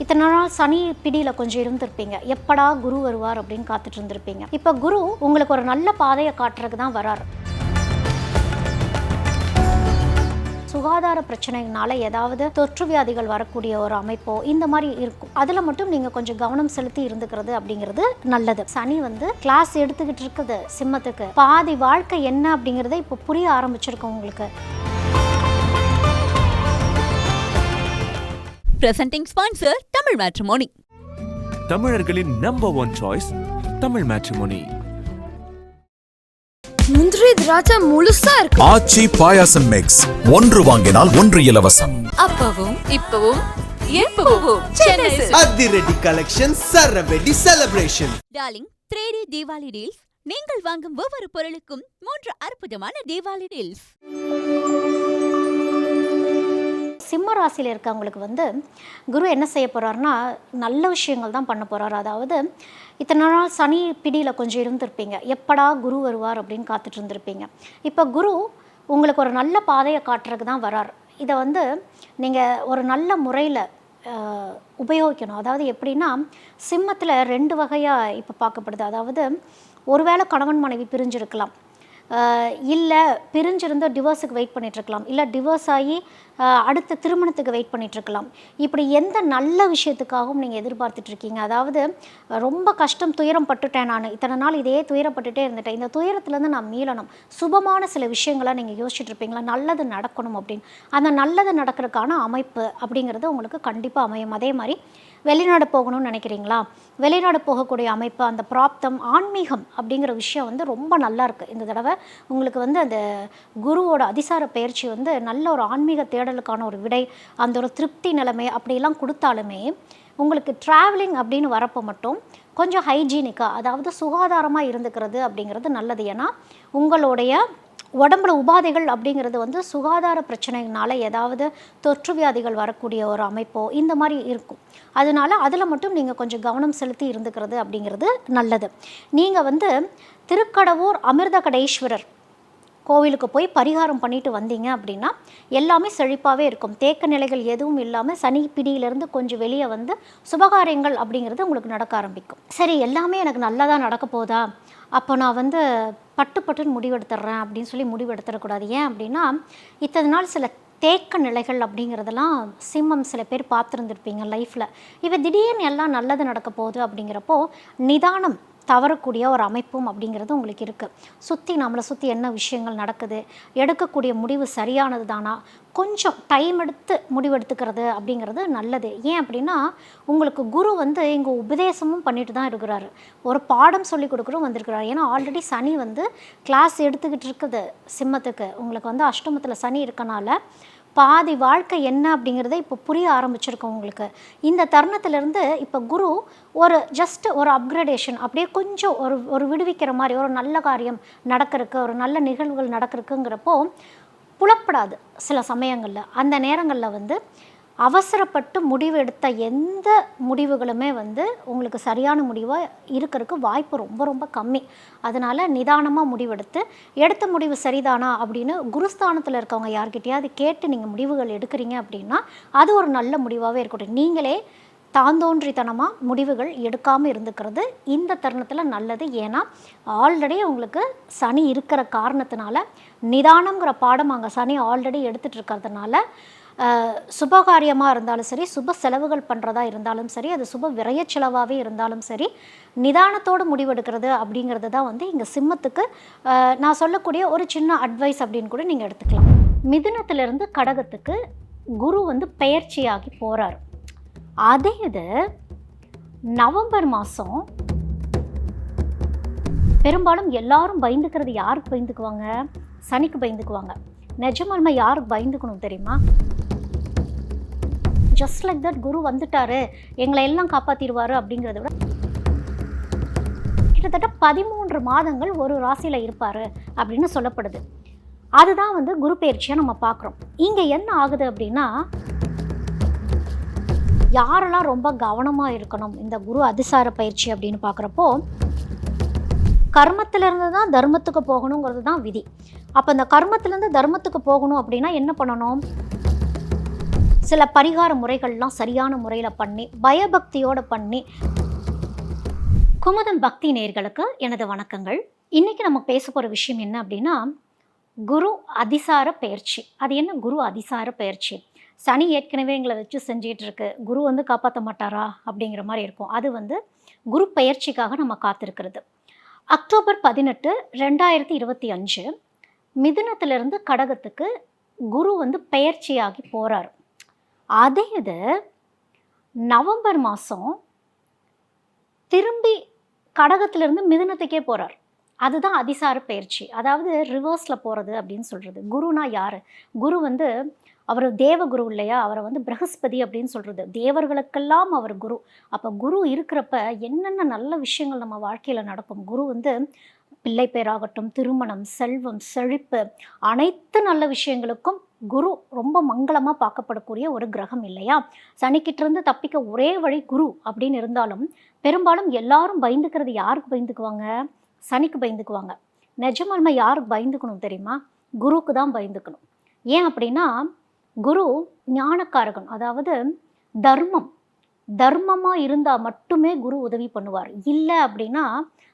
இத்தனை நாள் சனி பிடியில் கொஞ்சம் இருந்திருப்பீங்க. எப்படா குரு வருவார் அப்படின்னு காத்துட்டு இருந்திருப்பீங்க. இப்போ குரு உங்களுக்கு ஒரு நல்ல பாதையை காட்டுறதுக்கு தான் வரார். சுகாதார பிரச்சனைனால ஏதாவது தொற்று வியாதிகள் வரக்கூடிய ஒரு அமைப்போ இந்த மாதிரி இருக்கும். அதில் மட்டும் நீங்கள் கொஞ்சம் கவனம் செலுத்தி இருந்துக்கிறது அப்படிங்கிறது நல்லது. சனி கிளாஸ் எடுத்துக்கிட்டு இருக்குது சிம்மத்துக்கு. பாதி வாழ்க்கை என்ன அப்படிங்கிறத இப்போ புரிய ஆரம்பிச்சிருக்கோம் உங்களுக்கு. Presenting sponsor Tamil Matrimony. தமிழர்களின் நம்பர் 1 சாய்ஸ் தமிழ் மேட்ரிமோனி. முந்திரி திராட்சை முழுசா இருக்கு. ஆச்சி பாயாசம் மிக்ஸ், ஒன்று வாங்கினால் ஒன்று இலவசம். அப்பவும் இப்பவும் எப்பவும் சென்னை அதிரடி கலெக்ஷன், சரவெடி celebration. Darling 3D Deepavali deals. நீங்கள் வாங்கும் ஒவ்வொரு பொருளுக்கும் 3 அற்புதமான தீபாவளி டீல்ஸ். சிம்ம ராசியில் இருக்கவங்களுக்கு குரு என்ன செய்ய போகிறாருன்னா நல்ல விஷயங்கள் தான் பண்ண போகிறாரு. அதாவது இத்தனை நாள் சனி பிடியில் கொஞ்சம் இருந்திருப்பீங்க. எப்படா குரு வருவார் அப்படின்னு காத்துட்டு இருந்திருப்பீங்க. இப்போ குரு உங்களுக்கு ஒரு நல்ல பாதையை காட்டுறதுக்கு தான் வரார். இதை நீங்கள் ஒரு நல்ல முறையில் உபயோகிக்கணும். அதாவது எப்படின்னா, சிம்மத்தில் 2 வகையாக இப்போ பார்க்கப்படுது. அதாவது ஒருவேளை கணவன் மனைவி பிரிஞ்சிருக்கலாம், இல்லை பிரிஞ்சிருந்து டிவோர்ஸுக்கு வெயிட் பண்ணிகிட்ருக்கலாம், இல்லை டிவோர்ஸ் ஆகி அடுத்த திருமணத்துக்கு வெயிட் பண்ணிகிட்ருக்கலாம். இப்படி எந்த நல்ல விஷயத்துக்காகவும் நீங்கள் எதிர்பார்த்துட்ருக்கீங்க. அதாவது ரொம்ப கஷ்டம் துயரம் பட்டுட்டேன், நான் இத்தனை நாள் இதே துயரப்பட்டுட்டே இருந்துட்டேன், இந்த துயரத்துலேருந்து நான் மீளணும், சுபமான சில விஷயங்களை நீங்கள் யோசிச்சுட்ருப்பீங்களா, நல்லது நடக்கணும் அப்படின்னு. அந்த நல்லது நடக்கிறதுக்கான அமைப்பு அப்படிங்கிறது உங்களுக்கு கண்டிப்பாக அமையும். அதே மாதிரி வெளிநாடு போகணும்னு நினைக்கிறீங்களா, வெளிநாடு போகக்கூடிய அமைப்பு, அந்த பிராப்தம், ஆன்மீகம் அப்படிங்கிற விஷயம் ரொம்ப நல்லா இருக்குது இந்த தடவை. உங்களுக்கு அந்த குருவோட அதிசார பயிற்சி நல்ல ஒரு ஆன்மீக தேடலுக்கான ஒரு விடை, அந்த ஒரு திருப்தி நிலைமை அப்படிலாம் கொடுத்தாலுமே உங்களுக்கு ட்ராவலிங் அப்படின்னு வரப்போ மட்டும் கொஞ்சம் ஹைஜீனிக்காக, அதாவது சுகாதாரமாக இருந்துக்கிறது அப்படிங்கிறது நல்லது. ஏன்னா உங்களுடைய உடம்புல உபாதைகள் அப்படிங்கிறது சுகாதார பிரச்சனைனால ஏதாவது தொற்று வியாதிகள் வரக்கூடிய ஒரு அமைப்போ இந்த மாதிரி இருக்கும். அதனால அதில் மட்டும் நீங்கள் கொஞ்சம் கவனம் செலுத்தி இருந்துக்கிறது அப்படிங்கிறது நல்லது. நீங்கள் திருக்கடவூர் அமிர்தகடேஸ்வரர் கோவிலுக்கு போய் பரிகாரம் பண்ணிட்டு வந்தீங்க அப்படின்னா எல்லாமே செழிப்பாகவே இருக்கும். தேக்க நிலைகள் எதுவும் இல்லாமல் சனி பிடியிலேருந்து கொஞ்சம் வெளியே சுபகாரியங்கள் அப்படிங்கிறது உங்களுக்கு நடக்க ஆரம்பிக்கும். சரி, எல்லாமே எனக்கு நல்லா தான் நடக்க போதா, அப்போ நான் பட்டுன்னு முடிவெடுத்துட்றேன் அப்படின்னு சொல்லி முடிவெடுத்துடக்கூடாது. ஏன் அப்படின்னா, இத்தனை நாள் சில தேக்க நிலைகள் அப்படிங்கிறதெல்லாம் சிம்மம் சில பேர் பார்த்துருந்துருப்பீங்க லைஃப்பில். இப்போ திடீர்னு எல்லாம் நல்லது நடக்க போகுது அப்படிங்கிறப்போ நிதானம் தவறக்கூடிய ஒரு அமைப்பும் அப்படிங்கிறது உங்களுக்கு இருக்குது. நம்மளை சுற்றி என்ன விஷயங்கள் நடக்குது, எடுக்கக்கூடிய முடிவு சரியானது தானா, கொஞ்சம் டைம் எடுத்து முடிவெடுத்துக்கிறது அப்படிங்கிறது நல்லது. ஏன் அப்படின்னா, உங்களுக்கு குரு இங்கே உபதேசமும் பண்ணிட்டு தான் இருக்கிறாரு, ஒரு பாடம் சொல்லி கொடுக்குறோம் வந்திருக்கிறாரு. ஏன்னா ஆல்ரெடி சனி கிளாஸ் எடுத்துக்கிட்டு இருக்குது சிம்மத்துக்கு. உங்களுக்கு அஷ்டமத்தில் சனி இருக்கனால பாதி வாழ்க்கை என்ன அப்படிங்கிறத இப்போ புரிய ஆரம்பிச்சிருக்கோம் உங்களுக்கு. இந்த தருணத்திலேருந்து இப்போ குரு ஜஸ்ட் ஒரு அப்கிரேடேஷன், அப்படியே கொஞ்சம் ஒரு விடுவிக்கிற மாதிரி, ஒரு நல்ல காரியம் நடக்கிறதுக்கு, ஒரு நல்ல நிகழ்வுகள் நடக்கிறதுக்குங்கிறப்போ புலப்படாது சில சமயங்களில். அந்த நேரங்களில் அவசரப்பட்டு முடிவு எடுத்த எந்த முடிவுகளுமே உங்களுக்கு சரியான முடிவாக இருக்கிறதுக்கு வாய்ப்பு ரொம்ப ரொம்ப கம்மி. அதனால் நிதானமாக முடிவெடுத்து, எடுத்த முடிவு சரிதானா அப்படின்னு குருஸ்தானத்தில் இருக்கவங்க யார்கிட்டையாவது கேட்டு நீங்கள் முடிவுகள் எடுக்கிறீங்க அப்படின்னா அது ஒரு நல்ல முடிவாகவே இருக்கட்டும். நீங்களே தாந்தோன்றித்தனமாக முடிவுகள் எடுக்காமல் இருந்துக்கிறது இந்த தருணத்தில் நல்லது. ஏன்னா ஆல்ரெடி உங்களுக்கு சனி இருக்கிற காரணத்தினால நிதானங்கிற பாடம் அங்கே சனி ஆல்ரெடி எடுத்துகிட்டு இருக்கிறதுனால சுபகாரியமாக இருந்தாலும் சரி, சுப செலவுகள் பண்ணுறதா இருந்தாலும் சரி, அது சுப விரய செலவாகவே இருந்தாலும் சரி, நிதானத்தோடு முடிவெடுக்கிறது அப்படிங்கிறது தான் இங்கே சிம்மத்துக்கு நான் சொல்லக்கூடிய ஒரு சின்ன அட்வைஸ் அப்படின்னு கூட நீங்கள் எடுத்துக்கலாம். மிதுனத்திலிருந்து கடகத்துக்கு குரு பெயர்ச்சியாகி போகிறார். அதே இது நவம்பர் மாதம் பெரும்பாலும் எல்லாரும் பயந்துக்கிறது யாருக்கு பயந்துக்குவாங்க? சனிக்கு பயந்துக்குவாங்க. நிஜமாலுமே யாருக்கு பயந்துக்கணும் தெரியுமா? ஜஸ்ட் லைக் தட் குரு வந்துட்டாரு, எங்களை எல்லாம் காப்பாற்றிடுவார் அப்படிங்கிறத விட கிட்டத்தட்ட 13 மாதங்கள் ஒரு ராசியில் இருப்பார் அப்படின்னு சொல்லப்படுது. அதுதான் குரு பயிற்சியை நம்ம பார்க்குறோம். இங்கே என்ன ஆகுது அப்படின்னா, யாரெல்லாம் ரொம்ப கவனமாக இருக்கணும் இந்த குரு அதிசார பயிற்சி அப்படின்னு பார்க்குறப்போ, கர்மத்திலேருந்து தான் தர்மத்துக்கு போகணுங்கிறது தான் விதி. அப்போ அந்த கர்மத்திலேருந்து தர்மத்துக்கு போகணும் அப்படின்னா என்ன பண்ணணும்? சில பரிகார முறைகள்லாம் சரியான முறையில் பண்ணி பயபக்தியோடு பண்ணி. குமுதம் பக்தி நேயர்களுக்கு எனது வணக்கங்கள். இன்றைக்கி நம்ம பேச போகிற விஷயம் என்ன அப்படின்னா, குரு அதிசார பெயர்ச்சி. அது என்ன குரு அதிசார பெயர்ச்சி? சனி ஏற்கனவே எங்களை வச்சு செஞ்சிகிட்டு இருக்கு, குரு வந்து காப்பாற்ற மாட்டாரா அப்படிங்கிற மாதிரி இருக்கும். அது வந்து குரு பெயர்ச்சிக்காக நம்ம காத்திருக்கிறது. அக்டோபர் 18, 2025 மிதுனத்திலிருந்து கடகத்துக்கு குரு வந்து பெயர்ச்சியாகி போகிறார். அதே இது நவம்பர் மாதம் திரும்பி கடகத்திலிருந்து மிதுனத்துக்கே போகிறார். அதுதான் அதிசார பெயர்ச்சி, அதாவது ரிவர்ஸில் போகிறது அப்படின்னு சொல்கிறது. குருனா யார்? குரு வந்து அவர் தேவகுரு இல்லையா? அவரை வந்து பிரகஸ்பதி அப்படின்னு சொல்கிறது. தேவர்களுக்கெல்லாம் அவர் குரு. அப்போ குரு இருக்கிறப்ப என்னென்ன நல்ல விஷயங்கள் நம்ம வாழ்க்கையில் நடக்கும். குரு வந்து பிள்ளை பேராகட்டும், திருமணம், செல்வம், செழிப்பு, அனைத்து நல்ல விஷயங்களுக்கும் குரு ரொம்ப மங்களமாக பார்க்கப்படக்கூடிய ஒரு கிரகம் இல்லையா? சனிக்கிட்டிருந்து தப்பிக்க ஒரே வழி குரு அப்படின்னு இருந்தாலும் பெரும்பாலும் எல்லாரும் பயந்துக்கிறது யாருக்கு பயந்துக்குவாங்க? சனிக்கு பயந்துக்குவாங்க. நிஜமாலுமே யாருக்கு பயந்துக்கணும் தெரியுமா? குருக்கு தான் பயந்துக்கணும். ஏன் அப்படின்னா, குரு ஞானக்காரகன். அதாவது தர்மமாக இருந்தால் மட்டுமே குரு உதவி பண்ணுவார். இல்லை அப்படின்னா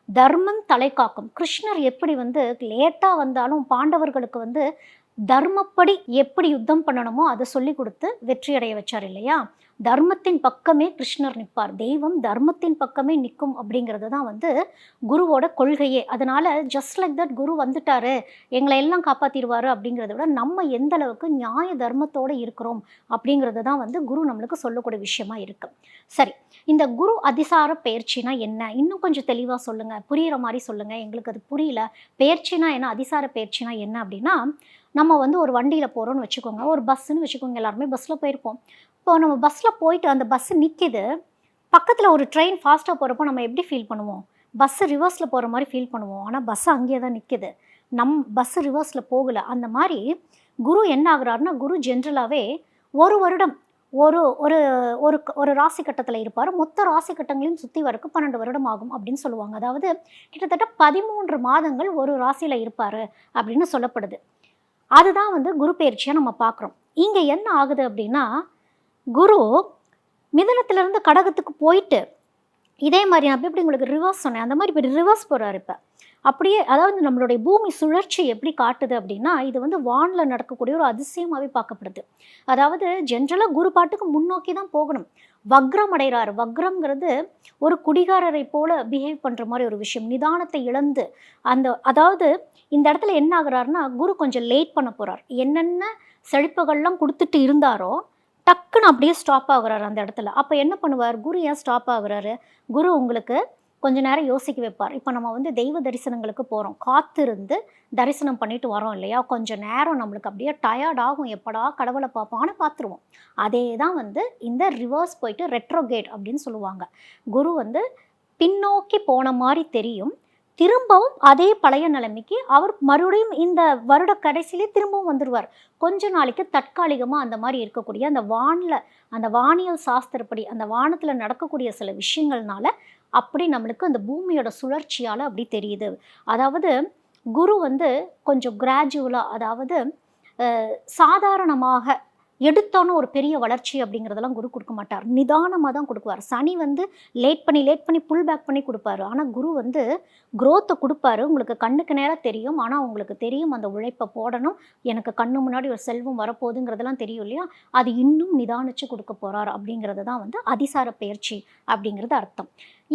தர்மம் தலை காக்கும். கிருஷ்ணர் எப்படி வந்து லேட்டாக வந்தாலும் பாண்டவர்களுக்கு வந்து தர்மப்படி எப்படி யுத்தம் பண்ணணுமோ அதை சொல்லி கொடுத்து வெற்றி அடைய வச்சார் இல்லையா? தர்மத்தின் பக்கமே கிருஷ்ணர் நிற்பார். தெய்வம் தர்மத்தின் பக்கமே நிற்கும் அப்படிங்கிறது தான் வந்து குருவோட கொள்கையே. அதனால ஜஸ்ட் லைக் தட் குரு வந்துட்டாரு, எங்களை எல்லாம் காப்பாற்றிடுவார் அப்படிங்கிறத விட நம்ம எந்த அளவுக்கு நியாய தர்மத்தோடு இருக்கிறோம் அப்படிங்கிறது தான் வந்து குரு நம்மளுக்கு சொல்லக்கூடிய விஷயமா இருக்கு. சரி, இந்த குரு அதிசார பெயர்ச்சினா என்ன? இன்னும் கொஞ்சம் தெளிவாக சொல்லுங்கள், புரிகிற மாதிரி சொல்லுங்கள், எங்களுக்கு அது புரியல. பெயர்ச்சினா என்ன, அதிசார பெயர்ச்சினா என்ன அப்படின்னா, நம்ம வந்து ஒரு வண்டியில் போகிறோன்னு வச்சுக்கோங்க, ஒரு பஸ்ஸுன்னு வச்சுக்கோங்க, எல்லாருமே பஸ்ஸில் போயிருப்போம். இப்போ நம்ம பஸ்ஸில் போயிட்டு அந்த பஸ்ஸு நிற்கிது, பக்கத்தில் ஒரு ட்ரெயின் ஃபாஸ்ட்டாக போகிறப்போ நம்ம எப்படி ஃபீல் பண்ணுவோம்? பஸ்ஸு ரிவர்ஸில் போகிற மாதிரி ஃபீல் பண்ணுவோம். ஆனால் பஸ்ஸு அங்கேயே தான் நிற்கிது, பஸ்ஸு ரிவர்ஸில் போகலை. அந்த மாதிரி குரு என்ன ஆகுறாருன்னா, குரு ஜென்ரலாகவே ஒரு வருடம் ஒரு ஒரு ஒரு ஒரு ராசி கட்டத்தில் இருப்பார். மொத்த ராசி கட்டங்களையும் சுற்றி வரக்கு 12 வருடம் ஆகும் அப்படின்னு சொல்லுவாங்க. அதாவது கிட்டத்தட்ட 13 மாதங்கள் ஒரு ராசியில் இருப்பார் அப்படின்னு சொல்லப்படுது. அதுதான் வந்து குரு பெயர்ச்சியாக நம்ம பார்க்குறோம். இங்கே என்ன ஆகுது அப்படின்னா, குரு மிதுனத்திலிருந்து கடகத்துக்கு போயிட்டு இதே மாதிரி நான் எப்படி உங்களுக்கு ரிவர்ஸ் சொன்னேன், அந்த மாதிரி இப்போ ரிவர்ஸ் போகிறார். இப்போ அப்படியே, அதாவது நம்மளுடைய பூமி சுழற்சி எப்படி காட்டுது அப்படின்னா, இது வந்து வானில் நடக்கக்கூடிய ஒரு அதிசயமாகவே பார்க்கப்படுது. அதாவது ஜென்ரலாக குரு பாட்டுக்கு முன்னோக்கி தான் போகணும். வக்ரம் அடைகிறார். வக்ரம்ங்கிறது ஒரு குடிகாரரை போல பிஹேவ் பண்ணுற மாதிரி ஒரு விஷயம். நிதானத்தை இழந்து அதாவது இந்த இடத்துல என்ன ஆகுறாருன்னா, குரு கொஞ்சம் லேட் பண்ண போகிறார். என்னென்ன செழிப்புகள்லாம் கொடுத்துட்டு இருந்தாரோ டக்குன்னு அப்படியே ஸ்டாப் ஆகுறாரு அந்த இடத்துல. அப்போ என்ன பண்ணுவார்? குரு ஏன் ஸ்டாப் ஆகுறாரு? குரு உங்களுக்கு கொஞ்ச நேரம் யோசிக்க வைப்பார். இப்போ நம்ம வந்து தெய்வ தரிசனங்களுக்கு போகிறோம், காத்திருந்து தரிசனம் பண்ணிட்டு வரோம் இல்லையா? கொஞ்சம் நேரம் நம்மளுக்கு அப்படியே டயர்ட் ஆகும், எப்படா கடவுளை பார்ப்போம்னு பார்த்துருவோம். அதே தான் வந்து இந்த ரிவர்ஸ் போயிட்டு ரெட்ரோகேட் அப்படின்னு சொல்லுவாங்க. குரு வந்து பின்னோக்கி போன மாதிரி தெரியும், திரும்பவும் அதே பழைய நிலைமைக்கு அவர் மறுபடியும் இந்த வருட கடைசியிலே திரும்பவும் வந்துடுவார். கொஞ்ச நாளைக்கு தற்காலிகமாக அந்த மாதிரி இருக்கக்கூடிய அந்த வானியல் சாஸ்திரப்படி அந்த வானத்தில் நடக்கக்கூடிய சில விஷயங்கள்னால அப்படி நம்மளுக்கு அந்த பூமியோட சுழற்சியால் அப்படி தெரியுது. அதாவது குரு வந்து கொஞ்சம் கிராஜுவலாக, அதாவது சாதாரணமாக எடுத்தோன்னு ஒரு பெரிய வளர்ச்சி அப்படிங்கிறதெல்லாம் குரு கொடுக்க மாட்டார். நிதானமாக தான் கொடுக்குவார். சனி வந்து லேட் பண்ணி புல் பேக் பண்ணி கொடுப்பாரு. ஆனால் குரு வந்து க்ரோத்தை கொடுப்பாரு. உங்களுக்கு கண்ணுக்கு நேரம் தெரியும், ஆனால் உங்களுக்கு தெரியும் அந்த உழைப்பை போடணும், எனக்கு கண்ணு முன்னாடி ஒரு செல்வம் வரப்போகுதுங்கிறதெல்லாம் தெரியும் இல்லையா? அது இன்னும் நிதானிச்சு கொடுக்க போகிறார் அப்படிங்கிறது தான் வந்து அதிசார பெயர்ச்சி அப்படிங்கிறது அர்த்தம்.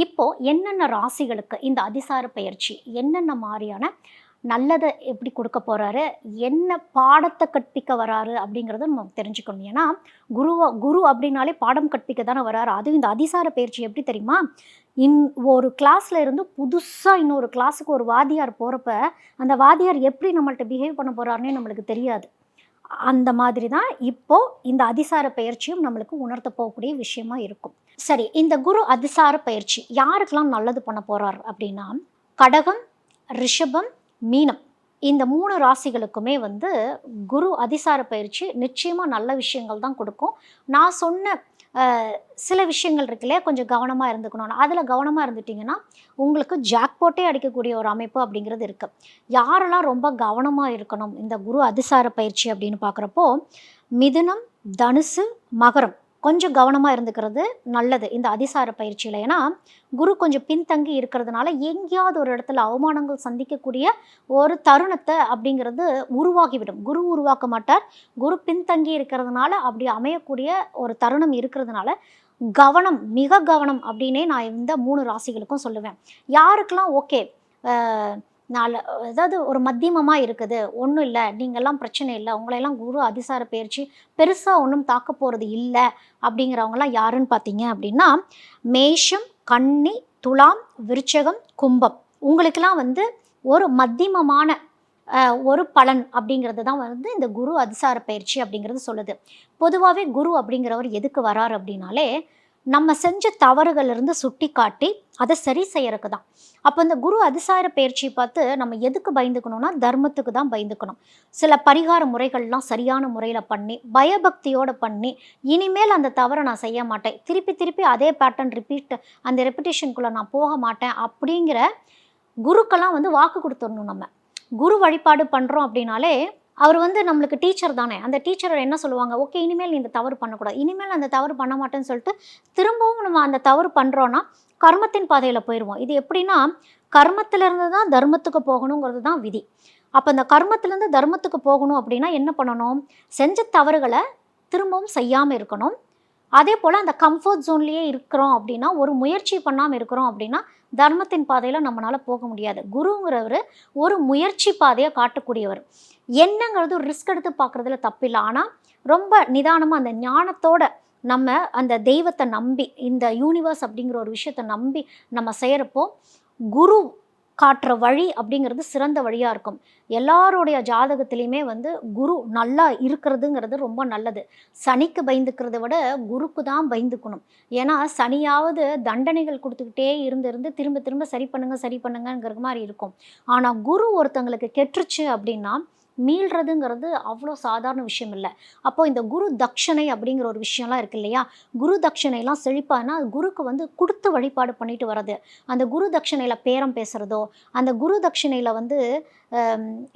இப்போது என்னென்ன ராசிகளுக்கு இந்த அதிசார பெயர்ச்சி என்னென்ன மாதிரியான நல்லதை எப்படி கொடுக்க போகிறாரு, என்ன பாடத்தை கற்பிக்க வராரு அப்படிங்கிறத நம்ம தெரிஞ்சுக்கணும். ஏன்னா குரு அப்படின்னாலே பாடம் கற்பிக்க தானே வராரு. அதுவும் இந்த அதிசார பயிற்சி எப்படி தெரியுமா? ஒரு கிளாஸில் இருந்து புதுசாக இன்னொரு கிளாஸுக்கு ஒரு வாத்தியார் போகிறப்ப அந்த வாத்தியார் எப்படி நம்மள்ட்ட பிஹேவ் பண்ண போகிறாருன்னே நம்மளுக்கு தெரியாது. அந்த மாதிரி தான் இப்போது இந்த அதிசார பயிற்சியும் நம்மளுக்கு உணர்த்த போகக்கூடிய விஷயமா இருக்கும். சரி, இந்த குரு அதிசார பயிற்சி யாருக்கெல்லாம் நல்லது பண்ண போகிறார் அப்படின்னா, கடகம், ரிஷபம், மீனம், இந்த 3 ராசிகளுக்குமே வந்து குரு அதிசார பயிற்சி நிச்சயமாக நல்ல விஷயங்கள் தான் கொடுக்கும். நான் சொன்ன சில விஷயங்கள் இருக்குல்லையா, கொஞ்சம் கவனமாக இருந்துக்கணும். அதில் கவனமாக இருந்துட்டிங்கன்னா உங்களுக்கு ஜாக்பாட்டே அடிக்கக்கூடிய ஒரு அமைப்பு அப்படிங்கிறது இருக்குது. யாரெல்லாம் ரொம்ப கவனமாக இருக்கணும் இந்த குரு அதிசார பயிற்சி அப்படின்னு பார்க்குறப்போ, மிதுனம், தனுசு, மகரம் கொஞ்சம் கவனமாக இருந்துக்கிறது நல்லது இந்த அதிசார பயிற்சியில். ஏன்னா குரு கொஞ்சம் பின்தங்கி இருக்கிறதுனால எங்கேயாவது ஒரு இடத்துல அவமானங்கள் சந்திக்கக்கூடிய ஒரு தருணத்தை அப்படிங்கிறது உருவாகிவிடும். குரு உருவாக்க மாட்டார், குரு பின்தங்கி இருக்கிறதுனால அப்படி அமையக்கூடிய ஒரு தருணம் இருக்கிறதுனால கவனம், மிக கவனம் அப்படின்னே நான் இந்த 3 ராசிகளுக்கும் சொல்லுவேன். யாருக்கெல்லாம் ஓகே அதாவது ஒரு மத்தியமமாக இருக்குது, ஒன்றும் இல்லை, நீங்கள்லாம் பிரச்சனை இல்லை, உங்களையெல்லாம் குரு அதிசார பயிற்சி பெருசாக ஒன்றும் தாக்க போகிறது இல்லை அப்படிங்கிறவங்களாம் யாருன்னு பார்த்தீங்க அப்படின்னா மேஷம், கன்னி, துலாம், விருச்சகம், கும்பம். உங்களுக்கெல்லாம் வந்து ஒரு மத்தியமமான ஒரு பலன் அப்படிங்கிறது தான் வந்து இந்த குரு அதிசார பயிற்சி அப்படிங்கிறது சொல்லுது. பொதுவாகவே குரு அப்படிங்கிறவர் எதுக்கு வரார் அப்படின்னாலே நம்ம செஞ்ச தவறுகளிலிருந்து சுட்டி காட்டி அதை சரி செய்யறதுக்கு தான். அப்போ இந்த குரு அதிசார பயிற்சி பார்த்து நம்ம எதுக்கு பயந்துக்கணும்னா தர்மத்துக்கு தான் பயந்துக்கணும். சில பரிகார முறைகள்லாம் சரியான முறையில் பண்ணி பயபக்தியோடு பண்ணி இனிமேல் அந்த தவறை நான் செய்ய மாட்டேன், திருப்பி திருப்பி அதே பேட்டர்ன் அந்த ரெப்பிட்டேஷனுக்குள்ளே நான் போக மாட்டேன் அப்படிங்கிற குருக்கெல்லாம் வந்து வாக்கு கொடுத்துடணும். நம்ம குரு வழிபாடு பண்ணுறோம் அப்படின்னாலே அவர் வந்து நம்மளுக்கு டீச்சர் தானே. அந்த டீச்சர் என்ன சொல்லுவாங்க, ஓகே இனிமேல் நீ இந்த தவறு பண்ணக்கூடாது, இனிமேல் அந்த தவறு பண்ண மாட்டேன்னு சொல்லிட்டு திரும்பவும் நம்ம அந்த தவறு பண்ணுறோன்னா கர்மத்தின் பாதையில் போயிடுவோம். இது எப்படின்னா கர்மத்திலேருந்து தான் தர்மத்துக்கு போகணுங்கிறது தான் விதி. அப்போ அந்த கர்மத்திலேருந்து தர்மத்துக்கு போகணும் அப்படின்னா என்ன பண்ணணும், செஞ்ச தவறுகளை திரும்பவும் செய்யாமல் இருக்கணும். அதே போல் அந்த கம்ஃபர்ட் ஜோன்லேயே இருக்கிறோம் அப்படின்னா, ஒரு முயற்சி பண்ணாமல் இருக்கிறோம் அப்படின்னா தர்மத்தின் பாதையில் நம்மளால் போக முடியாது. குருங்கிறவர் ஒரு முயற்சி பாதையை காட்டக்கூடியவர். என்னங்கிறது ஒரு ரிஸ்க் எடுத்து பார்க்குறதுல தப்பில்லை, ஆனால் ரொம்ப நிதானமாக அந்த ஞானத்தோட நம்ம அந்த தெய்வத்தை நம்பி இந்த யூனிவர்ஸ் அப்படிங்கிற ஒரு விஷயத்தை நம்பி நம்ம செய்கிறப்போ குரு காட்டுற வழி அப்படிங்கிறது சிறந்த வழியாக இருக்கும். எல்லாருடைய ஜாதகத்திலையுமே வந்து குரு நல்லா இருக்கிறதுங்கிறது ரொம்ப நல்லது. சனிக்கு பயந்துக்கிறத விட குருக்கு தான் பயந்துக்கணும். ஏன்னா சனியாவது தண்டனைகள் கொடுத்துக்கிட்டே இருந்து திரும்ப திரும்ப சரி பண்ணுங்கிற மாதிரி இருக்கும். ஆனால் குரு ஒருத்தங்களுக்கு கெட்டுருச்சு அப்படின்னா மீள்றதுங்கிறது அவ்வளோ சாதாரண விஷயம் இல்லை. அப்போது இந்த குரு தட்சணை அப்படிங்கிற ஒரு விஷயம்லாம் இருக்குது இல்லையா, குரு தட்சணைலாம் செழிப்பானா குருக்கு வந்து கொடுத்து வழிபாடு பண்ணிட்டு வர்றது. அந்த குரு தட்சணையில் பேரம் பேசுகிறதோ, அந்த குரு தட்சணையில் வந்து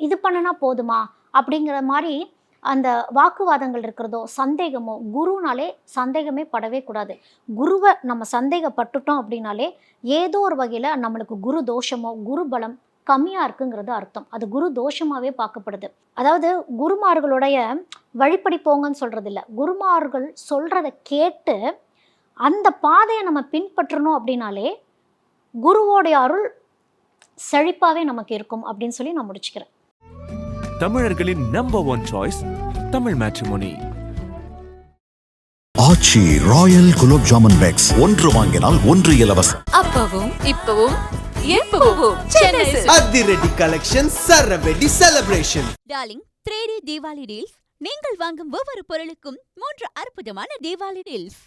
இது பண்ணினா போதுமா அப்படிங்கிற மாதிரி அந்த வாக்குவாதங்கள் இருக்கிறதோ, சந்தேகமோ, குருனாலே சந்தேகமே படவே கூடாது. குருவை நம்ம சந்தேகப்பட்டுட்டோம் அப்படின்னாலே ஏதோ ஒரு வகையில் நம்மளுக்கு குரு தோஷமோ குரு பலம் கம்மியாக இருக்குங்கிறது அர்த்தம். அது குரு தோஷமாகவே பார்க்கப்படுது. அதாவது குருமார்களுடைய வழிப்படி போங்கன்னு சொல்கிறது இல்லை, குருமார்கள் சொல்கிறத கேட்டு அந்த பாதையை நம்ம பின்பற்றணும் அப்படின்னாலே குருவோடைய அருள் செழிப்பாகவே நமக்கு இருக்கும் அப்படின்னு சொல்லி நான் முடிச்சுக்கிறேன். தமிழர்களின் number 1 choice Tamil matrimony. Aachi royal gulab jamun packs 1 வாங்கினால் 1 இலவசம். அப்பவும் இப்பவும் எப்பவும் சென்னை அதிரடி கலெக்ஷன் சரவெடி celebration. Darling 3D Deepavali deals. நீங்கள் வாங்கும் ஒவ்வொரு பொருளுக்கும் 3 அற்புதமான தீபாவளி டீல்ஸ்.